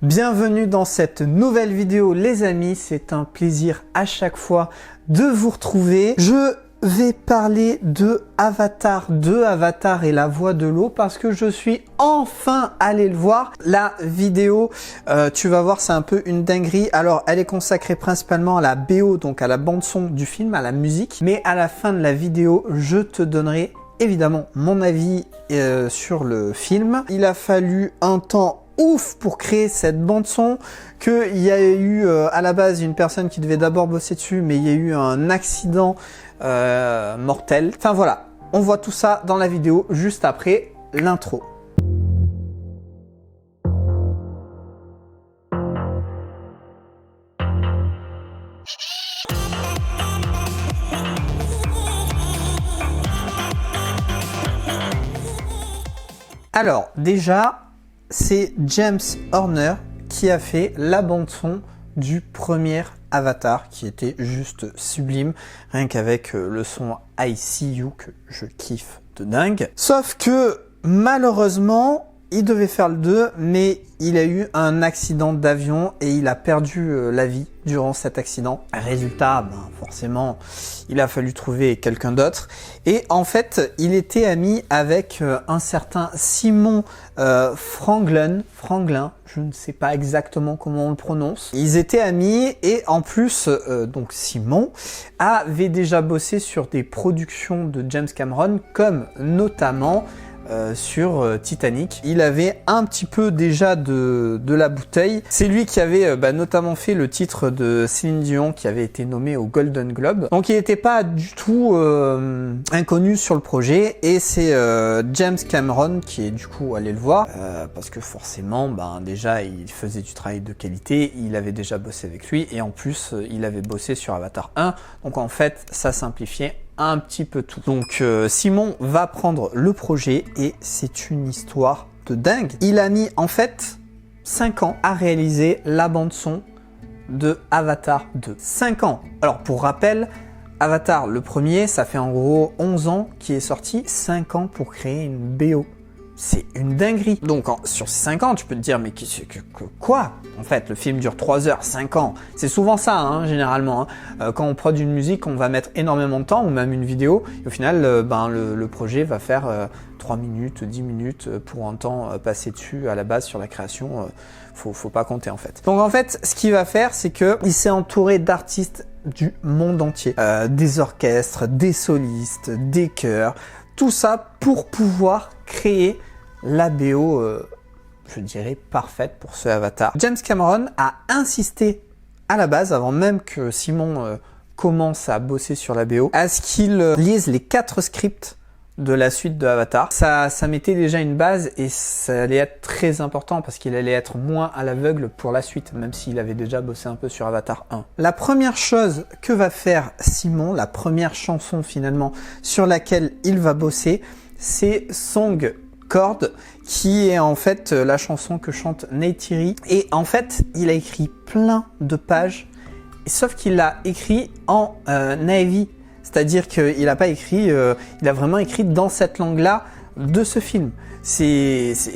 Bienvenue dans cette nouvelle vidéo les amis, c'est un plaisir à chaque fois de vous retrouver. Je vais parler de Avatar 2, Avatar et la voie de l'eau parce que je suis enfin allé le voir. La vidéo, tu vas voir, c'est un peu une dinguerie. Alors elle est consacrée principalement à la BO, donc à la bande son du film, à la musique. Mais à la fin de la vidéo, je te donnerai évidemment mon avis sur le film. Il a fallu un temps ouf pour créer cette bande son, qu'il y a eu à la base une personne qui devait d'abord bosser dessus, mais il y a eu un accident mortel. Enfin voilà, on voit tout ça dans la vidéo juste après l'intro. Alors déjà, c'est James Horner qui a fait la bande son du premier Avatar qui était juste sublime, rien qu'avec le son I See You que je kiffe de dingue. Sauf que malheureusement, il devait faire le 2, mais il a eu un accident d'avion et il a perdu la vie durant cet accident. Résultat, forcément, il a fallu trouver quelqu'un d'autre. Et en fait, il était ami avec un certain Simon Franklin, je ne sais pas exactement comment on le prononce. Ils étaient amis et en plus, donc Simon avait déjà bossé sur des productions de James Cameron, comme notamment sur Titanic. Il avait un petit peu déjà de la bouteille. C'est lui qui avait notamment fait le titre de Céline Dion qui avait été nommé au Golden Globe. Donc il n'était pas du tout inconnu sur le projet et c'est James Cameron qui est du coup allé le voir parce que forcément déjà il faisait du travail de qualité, il avait déjà bossé avec lui et en plus il avait bossé sur Avatar 1. Donc en fait ça simplifiait un petit peu tout. Donc Simon va prendre le projet et c'est une histoire de dingue. Il a mis en fait 5 ans à réaliser la bande son de Avatar 2. 5 ans. Alors pour rappel, Avatar le premier, ça fait en gros 11 ans qu'il est sorti, 5 ans pour créer une BO. C'est une dinguerie. Donc sur ces 5 ans, tu peux te dire mais quoi? En fait, le film dure 3 heures, 5 ans. C'est souvent ça, généralement. Quand on produit une musique, on va mettre énormément de temps, ou même une vidéo. Et au final, le projet va faire 3 minutes, 10 minutes pour un temps passé dessus à la base sur la création. Faut pas compter en fait. Donc en fait, ce qu'il va faire, c'est que il s'est entouré d'artistes du monde entier. Des orchestres, des solistes, des chœurs. Tout ça pour pouvoir créer la BO, je dirais, parfaite pour ce Avatar. James Cameron a insisté à la base, avant même que Simon commence à bosser sur la BO, à ce qu'il lise les 4 scripts de la suite de Avatar. Ça mettait déjà une base et ça allait être très important parce qu'il allait être moins à l'aveugle pour la suite, même s'il avait déjà bossé un peu sur Avatar 1. La première chose que va faire Simon, la première chanson finalement sur laquelle il va bosser, c'est Song Chord, qui est en fait la chanson que chante Neytiri. Et en fait, il a écrit plein de pages, sauf qu'il l'a écrit en Na'vi. C'est-à-dire qu'il n'a pas écrit, il a vraiment écrit dans cette langue-là de ce film.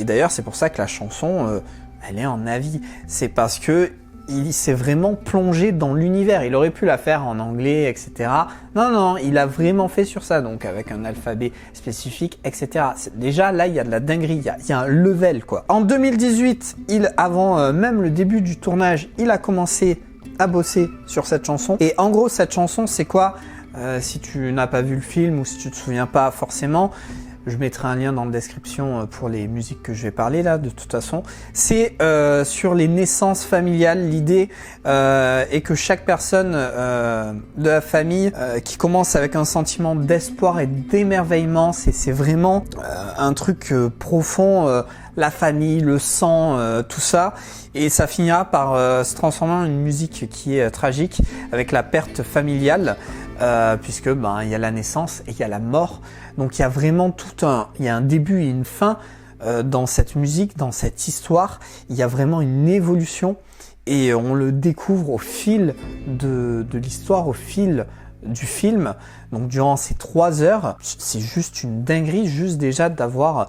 D'ailleurs, c'est pour ça que la chanson, elle est en Na'vi. C'est parce que il s'est vraiment plongé dans l'univers. Il aurait pu la faire en anglais, etc. Non, il a vraiment fait sur ça, donc avec un alphabet spécifique, etc. Déjà, là, il y a de la dinguerie, il y a un level, quoi. En 2018, avant même le début du tournage, il a commencé à bosser sur cette chanson. Et en gros, cette chanson, c'est quoi ? Si tu n'as pas vu le film ou si tu te souviens pas forcément, je mettrai un lien dans la description pour les musiques que je vais parler là de toute façon. C'est sur les naissances familiales. L'idée est que chaque personne de la famille qui commence avec un sentiment d'espoir et d'émerveillement, c'est vraiment un truc profond, la famille, le sang, tout ça. Et ça finira par se transformer en une musique qui est tragique avec la perte familiale. Puisque il y a la naissance et il y a la mort, donc il y a vraiment il y a un début et une fin dans cette musique, dans cette histoire. Il y a vraiment une évolution et on le découvre au fil de l'histoire, au fil du film. Donc durant ces 3 heures, c'est juste une dinguerie, juste déjà d'avoir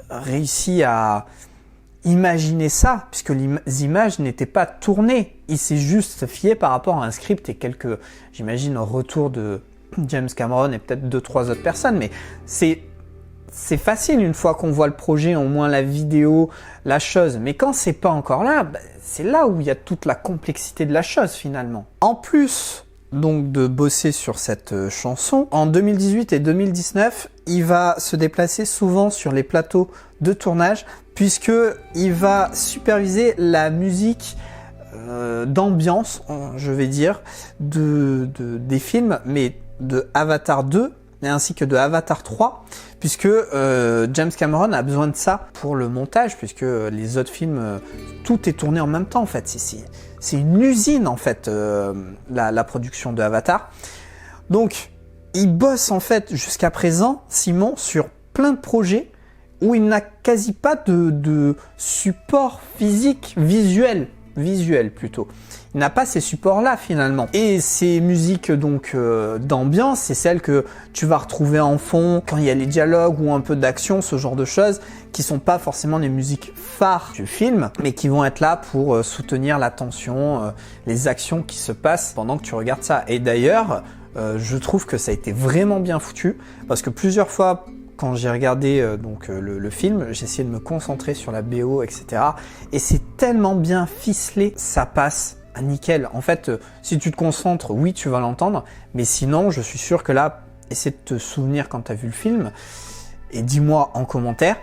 réussi à imaginer ça, puisque les images n'étaient pas tournées. Il s'est juste fié par rapport à un script et quelques, j'imagine, retours de James Cameron et peut-être 2-3 autres personnes, mais c'est facile une fois qu'on voit le projet, au moins la vidéo, la chose. Mais quand c'est pas encore là, c'est là où il y a toute la complexité de la chose finalement. En plus donc de bosser sur cette chanson, en 2018 et 2019, il va se déplacer souvent sur les plateaux de tournage puisque il va superviser la musique d'ambiance, je vais dire, des films, mais de Avatar 2 et ainsi que de Avatar 3, puisque James Cameron a besoin de ça pour le montage, puisque les autres films, tout est tourné en même temps en fait. C'est une usine en fait, la production de Avatar. Donc, il bosse en fait jusqu'à présent, Simon, sur plein de projets où il n'a quasi pas de support physique visuel plutôt. Il n'a pas ces supports-là finalement. Et ces musiques donc d'ambiance, c'est celles que tu vas retrouver en fond quand il y a les dialogues ou un peu d'action, ce genre de choses, qui sont pas forcément les musiques phares du film, mais qui vont être là pour soutenir la tension, les actions qui se passent pendant que tu regardes ça. Et d'ailleurs, je trouve que ça a été vraiment bien foutu, parce que plusieurs fois, quand j'ai regardé le film, j'ai essayé de me concentrer sur la BO, etc. Et c'est tellement bien ficelé, ça passe à nickel. En fait, si tu te concentres, oui, tu vas l'entendre, mais sinon, je suis sûr que là, essaie de te souvenir quand tu as vu le film, et dis-moi en commentaire,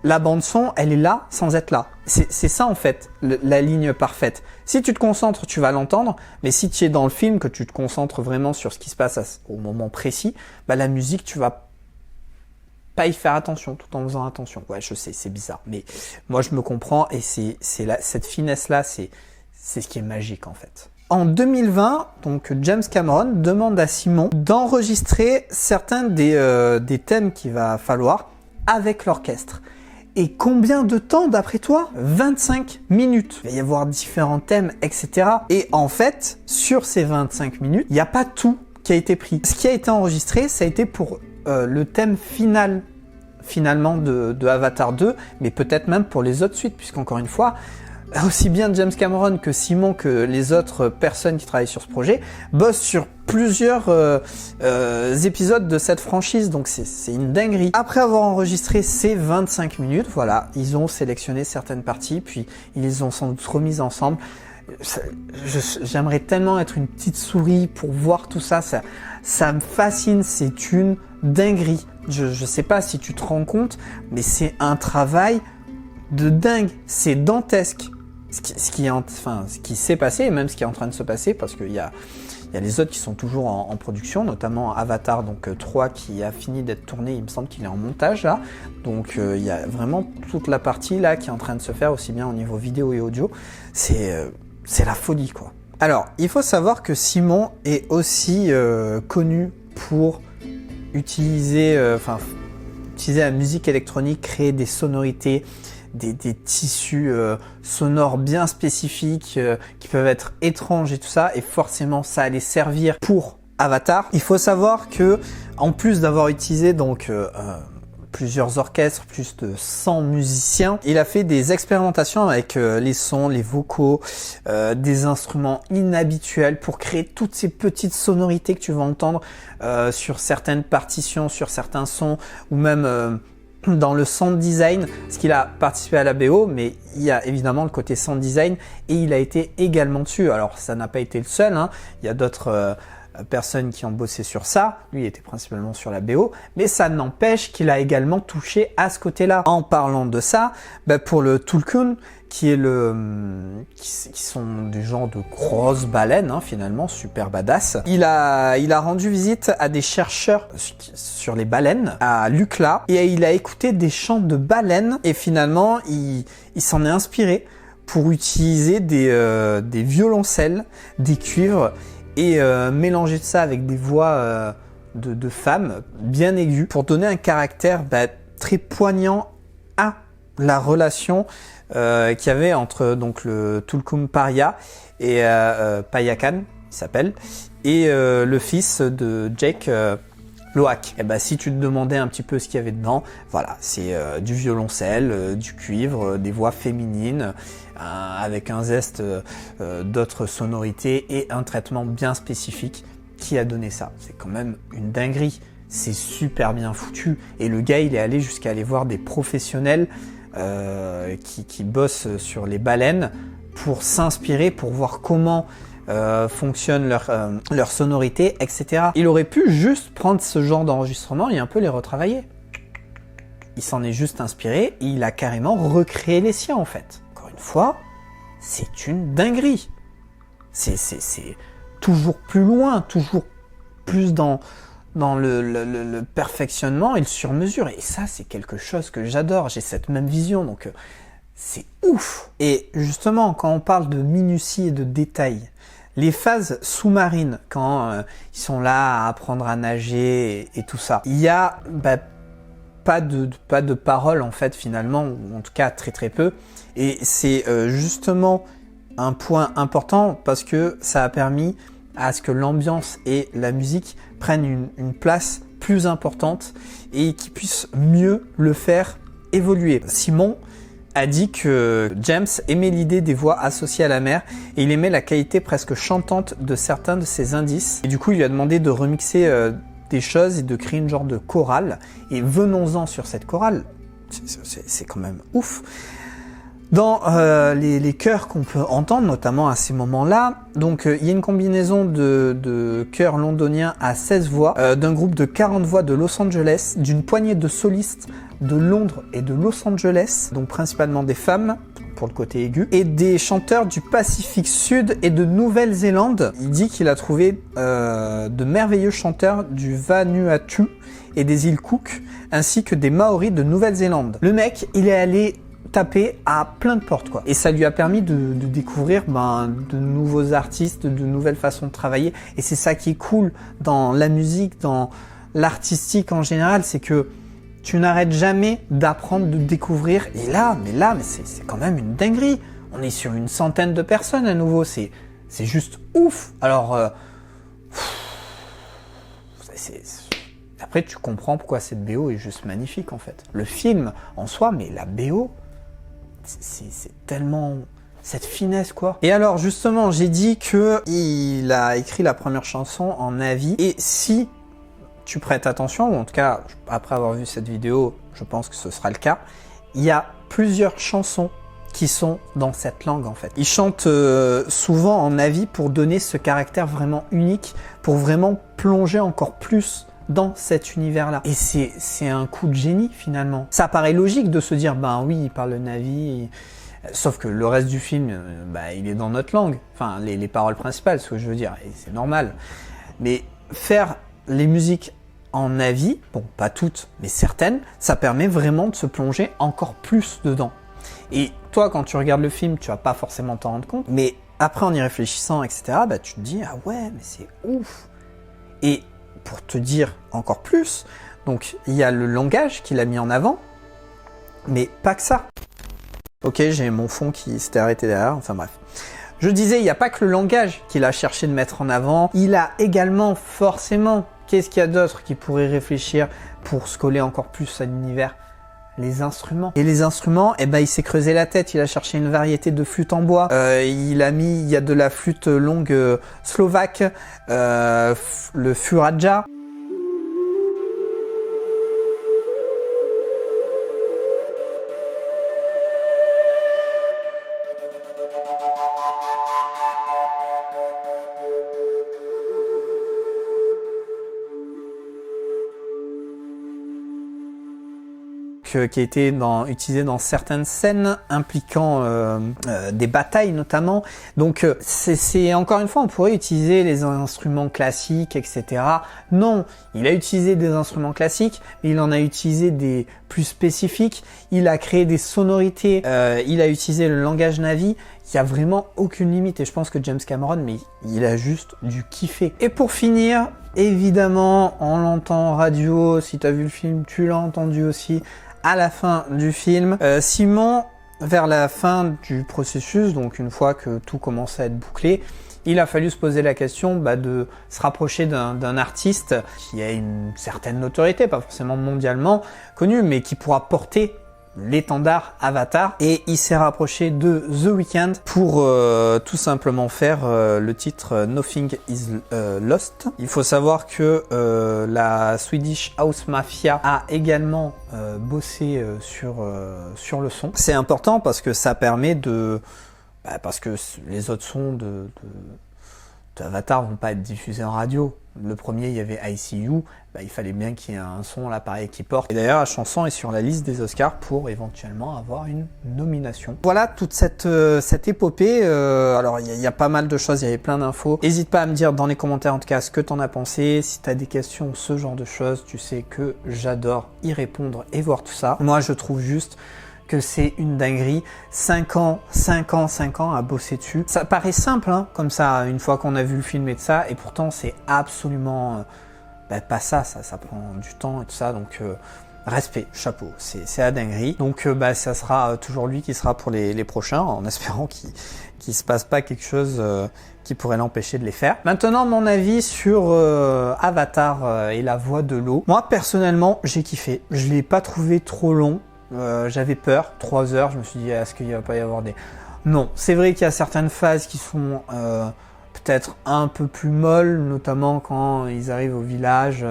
la bande-son, elle est là sans être là. C'est ça, en fait, la ligne parfaite. Si tu te concentres, tu vas l'entendre, mais si tu es dans le film, que tu te concentres vraiment sur ce qui se passe au moment précis, la musique, tu vas pas y faire attention tout en faisant attention. Ouais, je sais, c'est bizarre, mais moi je me comprends et cette finesse-là, c'est ce qui est magique en fait. En 2020, donc James Cameron demande à Simon d'enregistrer certains des thèmes qu'il va falloir avec l'orchestre. Et combien de temps d'après toi? 25 minutes. Il va y avoir différents thèmes, etc. Et en fait, sur ces 25 minutes, il n'y a pas tout qui a été pris. Ce qui a été enregistré, ça a été pour le thème finalement de Avatar 2, mais peut-être même pour les autres suites, puisqu'encore une fois, aussi bien James Cameron que Simon que les autres personnes qui travaillent sur ce projet bossent sur plusieurs épisodes de cette franchise, donc c'est une dinguerie. Après avoir enregistré ces 25 minutes, voilà, ils ont sélectionné certaines parties, puis ils les ont sans doute remises ensemble. J'aimerais tellement être une petite souris pour voir tout ça, ça me fascine, c'est une dinguerie. Je sais pas si tu te rends compte, mais c'est un travail de dingue, c'est dantesque. Ce qui s'est passé et même ce qui est en train de se passer, parce qu'il y a les autres qui sont toujours en production, notamment Avatar 3 qui a fini d'être tourné, il me semble qu'il est en montage là. Donc il y a vraiment toute la partie là qui est en train de se faire, aussi bien au niveau vidéo et audio. C'est la folie quoi. Alors, il faut savoir que Simon est aussi connu pour utiliser la musique électronique, créer des sonorités, des tissus sonores bien spécifiques qui peuvent être étranges et tout ça, et forcément ça allait servir pour Avatar. Il faut savoir que en plus d'avoir utilisé plusieurs orchestres, plus de 100 musiciens, il a fait des expérimentations avec les sons, les vocaux, des instruments inhabituels pour créer toutes ces petites sonorités que tu vas entendre sur certaines partitions, sur certains sons, ou même dans le sound design, parce qu'il a participé à la BO, mais il y a évidemment le côté sound design et il a été également dessus. Alors ça n'a pas été le seul, hein. Il y a d'autres personnes qui ont bossé sur ça. Lui il était principalement sur la BO, mais ça n'empêche qu'il a également touché à ce côté-là. En parlant de ça, pour le Tulkun, qui sont des genres de grosses baleines, hein, finalement, super badass. Il a rendu visite à des chercheurs sur les baleines, à l'UCLA, et il a écouté des chants de baleines, et finalement, il s'en est inspiré pour utiliser des violoncelles, des cuivres, et mélanger ça avec des voix de femmes bien aiguës, pour donner un caractère très poignant à la relation qu'il y avait entre donc le Tulkum Paria et Payakan, il s'appelle, et le fils de Jake, Loac. Et bah si tu te demandais un petit peu ce qu'il y avait dedans, voilà, c'est du violoncelle, du cuivre, des voix féminines, avec un zeste d'autres sonorités et un traitement bien spécifique qui a donné ça. C'est quand même une dinguerie. C'est super bien foutu. Et le gars, il est allé jusqu'à aller voir des professionnels qui bossent sur les baleines pour s'inspirer, pour voir comment fonctionne leur sonorité, etc. Il aurait pu juste prendre ce genre d'enregistrement et un peu les retravailler. Il s'en est juste inspiré et il a carrément recréé les siens en fait. Encore une fois, c'est une dinguerie. C'est toujours plus loin, toujours plus dans le perfectionnement et le sur-mesure. Et ça, c'est quelque chose que j'adore. J'ai cette même vision, donc c'est ouf. Et justement, quand on parle de minutie et de détails, les phases sous-marines, quand ils sont là à apprendre à nager et tout ça, il y a pas de paroles en fait finalement, ou en tout cas très très peu. Et c'est justement un point important parce que ça a permis à ce que l'ambiance et la musique prennent une place plus importante et qu'ils puissent mieux le faire évoluer. Simon a dit que James aimait l'idée des voix associées à la mer et il aimait la qualité presque chantante de certains de ses indices. Et du coup, il lui a demandé de remixer des choses et de créer une genre de chorale. Et venons-en sur cette chorale, c'est quand même ouf. Dans les chœurs qu'on peut entendre, notamment à ces moments-là, donc il y a une combinaison de chœurs londoniens à 16 voix, d'un groupe de 40 voix de Los Angeles, d'une poignée de solistes de Londres et de Los Angeles, donc principalement des femmes, pour le côté aigu, et des chanteurs du Pacifique Sud et de Nouvelle-Zélande. Il dit qu'il a trouvé de merveilleux chanteurs du Vanuatu et des îles Cook, ainsi que des Maoris de Nouvelle-Zélande. Le mec, il est allé taper à plein de portes quoi. Et ça lui a permis de découvrir de nouveaux artistes, de nouvelles façons de travailler. Et c'est ça qui est cool dans la musique, dans l'artistique en général, c'est que tu n'arrêtes jamais d'apprendre, de découvrir. Et là, mais c'est quand même une dinguerie. On est sur une centaine de personnes à nouveau. C'est juste ouf. Alors, après tu comprends pourquoi cette BO est juste magnifique en fait. Le film en soi, mais la BO, c'est tellement cette finesse quoi. Et alors justement, j'ai dit que il a écrit la première chanson en Navi. Et si tu prêtes attention, ou en tout cas après avoir vu cette vidéo, je pense que ce sera le cas, il y a plusieurs chansons qui sont dans cette langue en fait. Il chante souvent en Navi pour donner ce caractère vraiment unique, pour vraiment plonger encore plus dans cet univers-là. Et c'est un coup de génie finalement. Ça paraît logique de se dire, oui, il parle le Navi, sauf que le reste du film, il est dans notre langue. Enfin, les paroles principales, ce que je veux dire, et c'est normal. Mais faire les musiques en Navi, bon, pas toutes, mais certaines, ça permet vraiment de se plonger encore plus dedans. Et toi, quand tu regardes le film, tu vas pas forcément t'en rendre compte, mais après en y réfléchissant, etc., tu te dis, ah ouais, mais c'est ouf. Et pour te dire encore plus, donc il y a le langage qu'il a mis en avant, mais pas que ça. Ok, j'ai mon fond qui s'était arrêté derrière, enfin bref. Je disais, il n'y a pas que le langage qu'il a cherché de mettre en avant, il a également forcément, qu'est-ce qu'il y a d'autre qui pourrait réfléchir pour se coller encore plus à l'univers? Les instruments. Et les instruments, il s'est creusé la tête, il a cherché une variété de flûtes en bois, il y a de la flûte longue slovaque, le furaja. Qui a été utilisé dans certaines scènes impliquant des batailles notamment. Donc c'est encore une fois, on pourrait utiliser les instruments classiques, etc. Non, il a utilisé des instruments classiques, mais il en a utilisé des plus spécifiques. Il a créé des sonorités, il a utilisé le langage Navi. Il n'y a vraiment aucune limite et je pense que James Cameron, mais il a juste dû kiffer. Et pour finir, évidemment, on l'entend en radio, si tu as vu le film, tu l'as entendu aussi. À la fin du film, Simon vers la fin du processus, donc une fois que tout commençait à être bouclé, il a fallu se poser la question de se rapprocher d'un artiste qui a une certaine notoriété, pas forcément mondialement connu, mais qui pourra porter l'étendard Avatar. Et il s'est rapproché de The Weeknd pour tout simplement faire le titre Nothing is Lost. Il faut savoir que la Swedish House Mafia a également bossé sur le son. C'est important parce que ça permet de... parce que les autres sons d'Avatar vont pas être diffusés en radio. Le premier, il y avait ICU, il fallait bien qu'il y ait un son là pareil qui porte. Et d'ailleurs, la chanson est sur la liste des Oscars pour éventuellement avoir une nomination. Voilà toute cette épopée. Alors, il y a pas mal de choses, il y avait plein d'infos. N'hésite pas à me dire dans les commentaires en tout cas ce que t'en as pensé. Si t'as des questions, ce genre de choses, tu sais que j'adore y répondre et voir tout ça. Moi, je trouve juste que c'est une dinguerie. 5 ans à bosser dessus. Ça paraît simple, hein, comme ça, une fois qu'on a vu le film et tout ça, et pourtant c'est absolument pas ça prend du temps et tout ça, donc respect, chapeau, c'est la dinguerie. Donc ça sera toujours lui qui sera pour les prochains, en espérant qu'il se passe pas quelque chose qui pourrait l'empêcher de les faire. Maintenant, mon avis sur Avatar et la voix de l'eau. Moi, personnellement, j'ai kiffé. Je l'ai pas trouvé trop long. J'avais peur, 3 heures, je me suis dit est-ce qu'il va pas y avoir des... Non, c'est vrai qu'il y a certaines phases qui sont peut-être un peu plus molles, notamment quand ils arrivent au village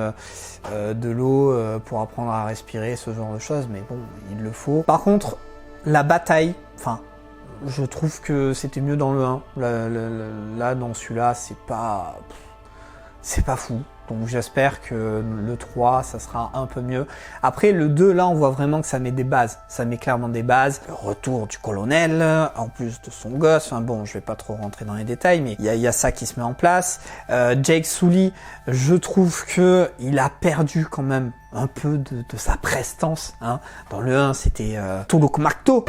de l'eau pour apprendre à respirer, ce genre de choses, mais bon, il le faut. Par contre, la bataille, je trouve que c'était mieux dans le 1. Là, dans celui-là, c'est pas fou. Donc j'espère que le 3, ça sera un peu mieux. Après, le 2, là, on voit vraiment que ça met des bases. Ça met clairement des bases. Le retour du colonel, en plus de son gosse. Enfin bon, je vais pas trop rentrer dans les détails, mais il y a ça qui se met en place. Jake Sully, je trouve que il a perdu quand même un peu de sa prestance. Hein. Dans le 1, c'était Tolok Makto.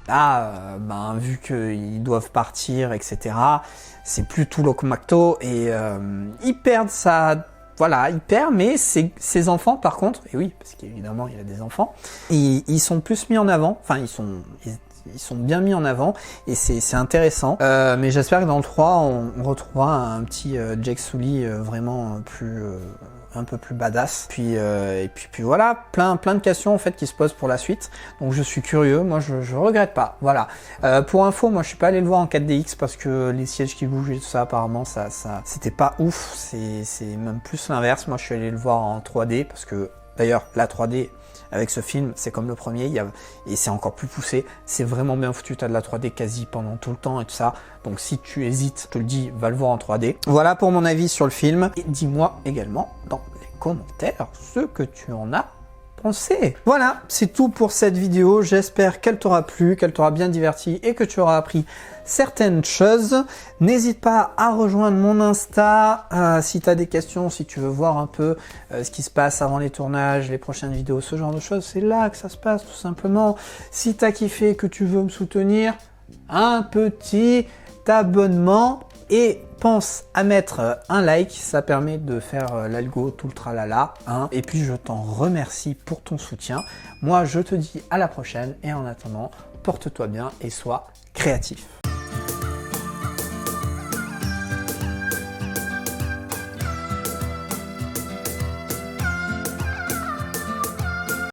Là, vu qu'ils doivent partir, etc., c'est plus tout Tolok Makto et ils perdent ça. Voilà, il perd, mais ses enfants, par contre, et oui, parce qu'évidemment, il a des enfants, et ils sont plus mis en avant, ils sont bien mis en avant, et c'est intéressant. Mais j'espère que dans le 3, on retrouvera un petit Jake Sully vraiment un peu plus badass. Et puis voilà, plein de questions en fait qui se posent pour la suite. Donc je suis curieux, moi je regrette pas. Voilà. Pour info, moi je suis pas allé le voir en 4DX parce que les sièges qui bougent et tout ça, apparemment ça c'était pas ouf. C'est même plus l'inverse. Moi je suis allé le voir en 3D parce que d'ailleurs la 3D avec ce film, c'est comme le premier, et c'est encore plus poussé, c'est vraiment bien foutu, t'as de la 3D quasi pendant tout le temps et tout ça, donc si tu hésites, je te le dis, va le voir en 3D. Voilà pour mon avis sur le film, et dis-moi également dans les commentaires ce que tu en as pensé. Voilà, c'est tout pour cette vidéo, j'espère qu'elle t'aura plu, qu'elle t'aura bien diverti et que tu auras appris certaines choses. N'hésite pas à rejoindre mon Insta si tu as des questions, si tu veux voir un peu ce qui se passe avant les tournages, les prochaines vidéos, ce genre de choses, c'est là que ça se passe tout simplement. Si tu as kiffé, que tu veux me soutenir, un petit abonnement et pense à mettre un like, ça permet de faire l'algo tout le tralala, hein. Et puis je t'en remercie pour ton soutien. Moi je te dis à la prochaine et en attendant, porte-toi bien et sois créatif.